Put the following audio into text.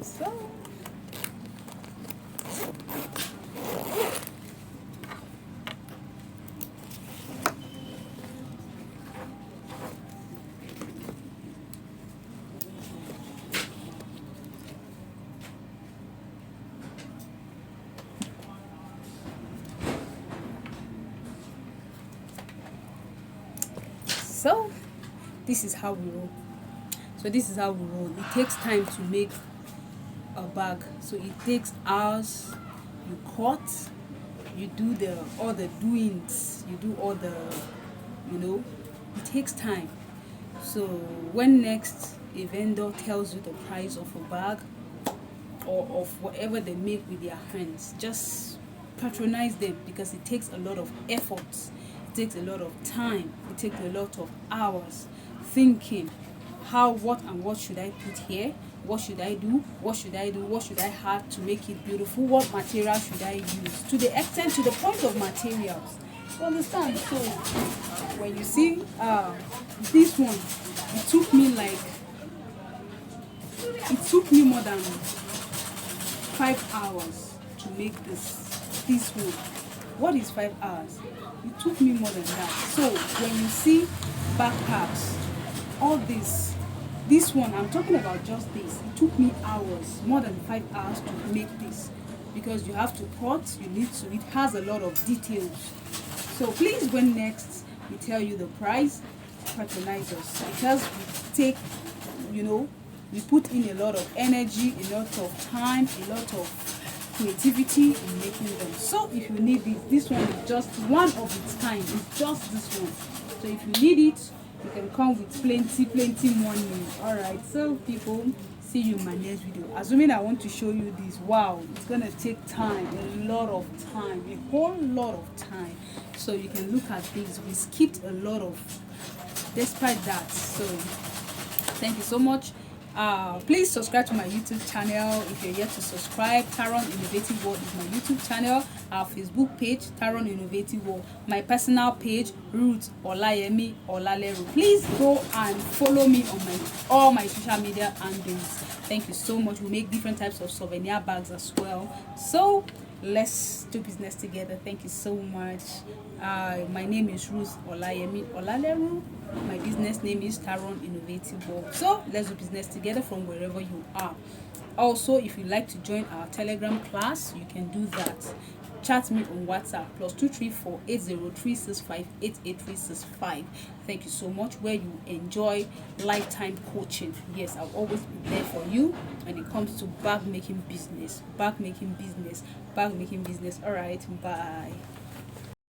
So this is how we roll. It takes time to make a bag. So it takes hours. You cut, you do all the doings, you do all the, it takes time. So when next a vendor tells you the price of a bag or of whatever they make with their hands, just patronize them, because it takes a lot of effort, it takes a lot of time, it takes a lot of hours thinking what should I put here, what should I do, what should I add to make it beautiful, what material should I use, to the extent, to the point of materials. You understand? So when you see this one, it took me more than 5 hours to make this wood. What is 5 hours? It took me more than that. So when you see backpacks, all this one, I'm talking about just this, it took me hours, more than 5 hours to make this, because you have to cut, it has a lot of details. So please, when next we tell you the price, patronize us, because we take, we put in a lot of energy, a lot of time, a lot of creativity in making them. So if you need this one is just one of its kind. It's just this one. So if you need it, you can come with plenty money. Alright, so people, see you in my next video. Assuming I want to show you this, wow, it's gonna take time, a lot of time, a whole lot of time. So you can look at this. We skipped a lot of, despite that. So thank you so much. Please subscribe to my YouTube channel if you're yet to subscribe. Tarron Innovative World is my YouTube channel. Our Facebook page, Tarron Innovative World. My personal page, Ruth Olayemi Olaleru. Please go and follow me on all my social media handles. Thank you so much. We make different types of souvenir bags as well. So let's do business together. Thank you so much. My name is Ruth Olayemi Olaleru. My business name is Tarron Innovative World. So let's do business together from wherever you are. Also, if you'd like to join our Telegram class, you can do that. Chat me on WhatsApp +234 8036588365. Thank you so much. Where you enjoy lifetime coaching. Yes, I'll always be there for you when it comes to bag making business. All right, bye.